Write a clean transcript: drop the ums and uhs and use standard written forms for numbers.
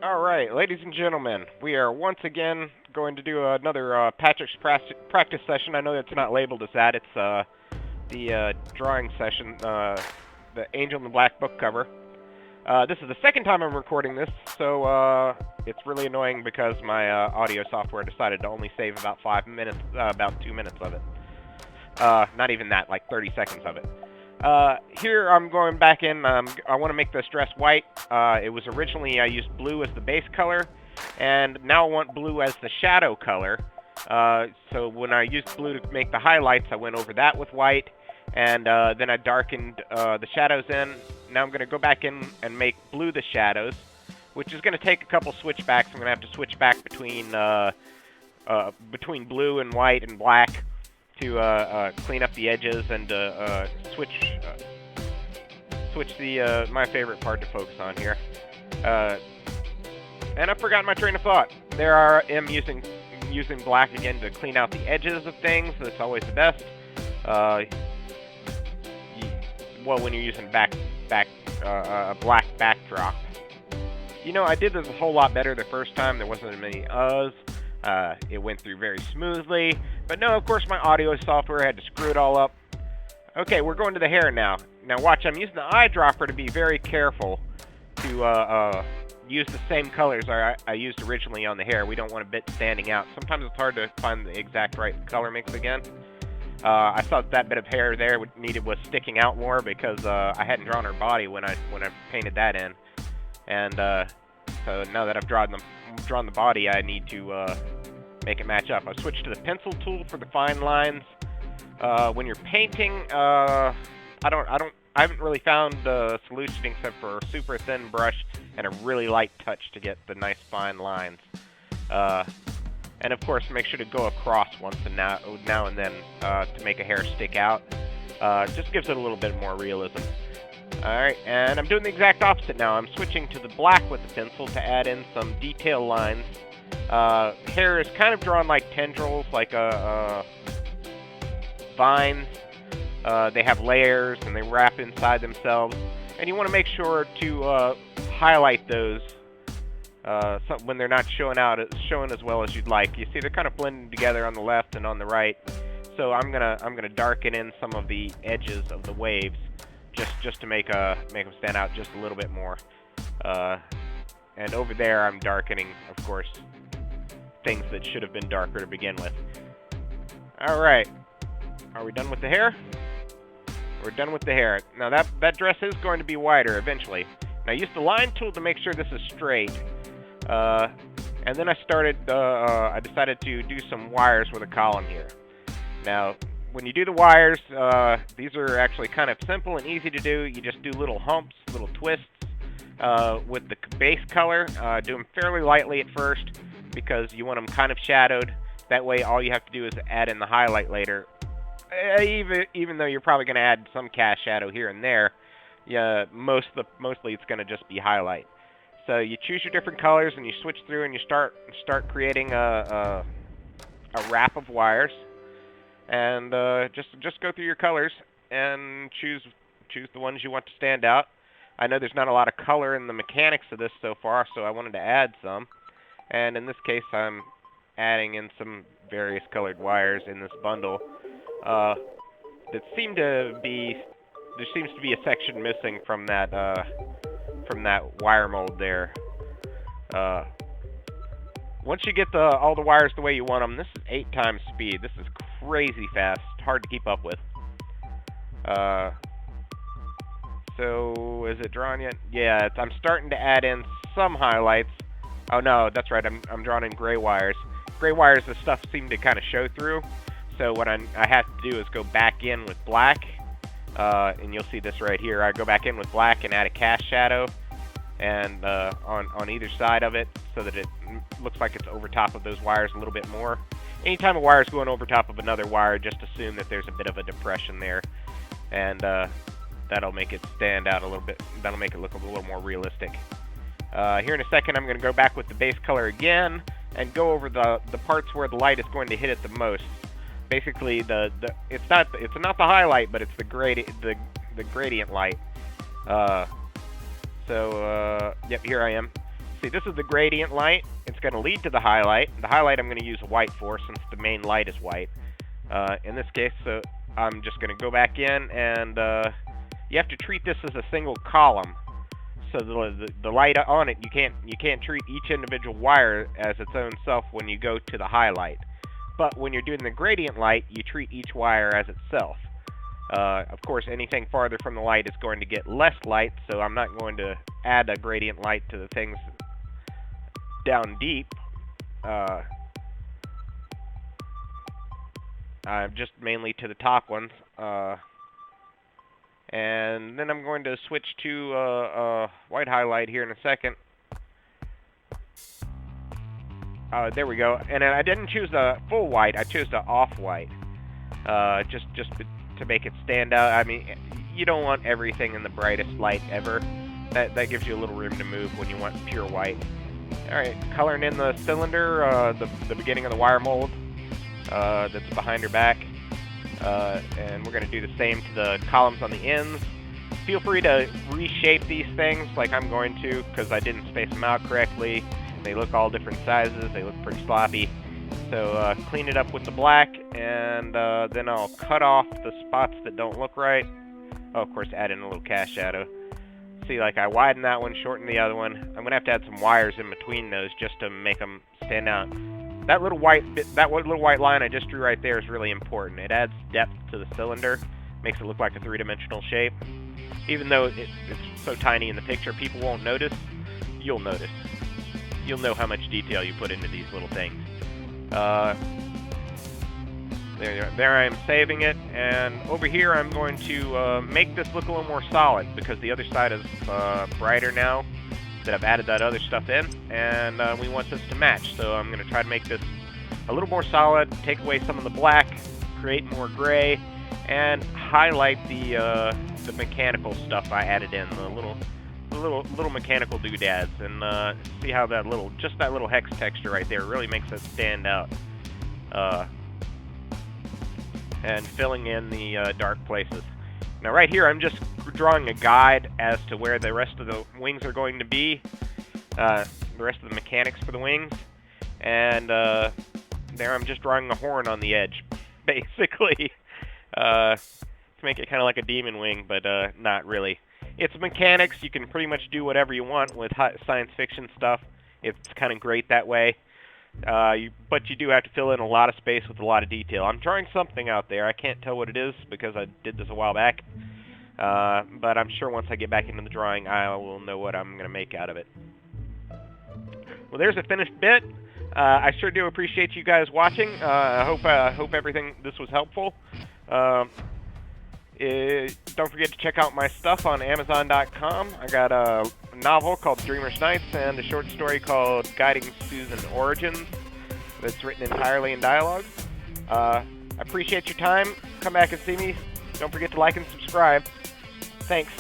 Alright, ladies and gentlemen, we are once again going to do another Patrick's practice session. I know it's not labeled as that, it's the drawing session, the Angel in the Black book cover. This is the second time I'm recording this, so it's really annoying because my audio software decided to only save about 5 minutes, about 2 minutes of it. Not even that, like 30 seconds of it. Here I'm going back in, I want to make this dress white. It was originally, I used blue as the base color, and now I want blue as the shadow color. So when I used blue to make the highlights, I went over that with white, and then I darkened the shadows in. Now I'm going to go back in and make blue the shadows, which is going to take a couple switchbacks. I'm going to have to switch back between blue and white and black to clean up the edges and switch the my favorite part to focus on here. And I forgot my train of thought. There I am using black again to clean out the edges of things. That's always the best. Well, when you're using a black backdrop. You know, I did this a whole lot better the first time. There wasn't as many uhs. It went through very smoothly. But no, of course, my audio software had to screw it all up. Okay, we're going to the hair now. Now watch, I'm using the eyedropper to be very careful to use the same colors I used originally on the hair. We don't want a bit standing out. Sometimes it's hard to find the exact right color mix again. I thought that bit of hair there was sticking out more because I hadn't drawn her body when I painted that in. And so now that I've drawn the body, I need to make it match up. I switched to the pencil tool for the fine lines. When you're painting, I haven't really found a solution except for a super thin brush and a really light touch to get the nice fine lines. And of course, make sure to go across once and now and then to make a hair stick out. Just gives it a little bit more realism. Alright, and I'm doing the exact opposite now. I'm switching to the black with the pencil to add in some detail lines. Hair is kind of drawn like tendrils, like vines. They have layers and they wrap inside themselves. And you want to make sure to highlight those when they're not showing as well as you'd like. You see, they're kind of blending together on the left and on the right. So I'm gonna darken in some of the edges of the waves, just to make them stand out just a little bit more. And over there, I'm darkening, of course, things that should have been darker to begin with. All right, are we done with the hair? We're done with the hair. Now that dress is going to be wider eventually. Now use the line tool to make sure this is straight. And then I decided to do some wires with a column here. Now, when you do the wires, these are actually kind of simple and easy to do. You just do little humps, little twists with the base color. Do them fairly lightly at first because you want them kind of shadowed. That way, all you have to do is add in the highlight later. Even though you're probably going to add some cast shadow here and there, mostly it's going to just be highlight. So you choose your different colors and you switch through and you start creating a wrap of wires. And just go through your colors and choose the ones you want to stand out. I know there's not a lot of color in the mechanics of this so far, so I wanted to add some. And in this case, I'm adding in some various colored wires in this bundle. There seems to be a section missing from that wire mold there. Once you get all the wires the way you want them, this is 8 times speed. This is crazy fast, hard to keep up with. So is it drawn yet? Yeah, I'm starting to add in some highlights. Oh no, that's right, I'm drawing in gray wires. Gray wires, the stuff seemed to kind of show through. So what I have to do is go back in with black, and you'll see this right here. I go back in with black and add a cast shadow, and on either side of it, so that it looks like it's over top of those wires a little bit more. Anytime a wire is going over top of another wire, just assume that there's a bit of a depression there, and that'll make it stand out a little bit. That'll make it look a little more realistic. Here in a second, I'm going to go back with the base color again and go over the parts where the light is going to hit it the most. Basically, it's not the highlight, but it's the gradient light. Yep, here I am. see, this is the gradient light. It's going to lead to the highlight. The highlight I'm going to use white for since the main light is white. In this case, so I'm just going to go back in, and you have to treat this as a single column. So the light on it, you can't treat each individual wire as its own self when you go to the highlight. But when you're doing the gradient light, you treat each wire as itself. Of course, anything farther from the light is going to get less light, so I'm not going to add a gradient light to the things down deep. Just mainly to the top ones. And then I'm going to switch to white highlight here in a second. There we go. And I didn't choose the full white. I chose the off-white. Just to make it stand out. I mean, you don't want everything in the brightest light ever. That gives you a little room to move when you want pure white. Alright, coloring in the cylinder, the beginning of the wire mold that's behind her back. And we're going to do the same to the columns on the ends. Feel free to reshape these things like I'm going to, because I didn't space them out correctly. They look all different sizes. They look pretty sloppy. So clean it up with the black, and then I'll cut off the spots that don't look right. Oh, of course, add in a little cast shadow. See, like I widen that one, shorten the other one. I'm going to have to add some wires in between those just to make them stand out. That little white line I just drew right there is really important. It adds depth to the cylinder, makes it look like a three-dimensional shape. Even though it's so tiny in the picture, people won't notice. You'll notice. You'll know how much detail you put into these little things. There I am saving it, and over here I'm going to make this look a little more solid because the other side is brighter now that I've added that other stuff in, and we want this to match. So I'm going to try to make this a little more solid, take away some of the black, create more gray, and highlight the mechanical stuff I added in, the little mechanical doodads, and see how that little hex texture right there really makes it stand out. And filling in the dark places. Now right here I'm just drawing a guide as to where the rest of the wings are going to be, the rest of the mechanics for the wings, and there I'm just drawing a horn on the edge, basically, to make it kind of like a demon wing, but not really. It's mechanics. You can pretty much do whatever you want with science fiction stuff. It's kind of great that way. But you do have to fill in a lot of space with a lot of detail. I'm drawing something out there. I can't tell what it is because I did this a while back. But I'm sure once I get back into the drawing, I will know what I'm going to make out of it. Well, there's a finished bit. I sure do appreciate you guys watching. I hope this was helpful. Don't forget to check out my stuff on Amazon.com. I got a novel called Dreamersnites and a short story called Guiding Susan Origins that's written entirely in dialogue. I appreciate your time. Come back and see me. Don't forget to like and subscribe. Thanks.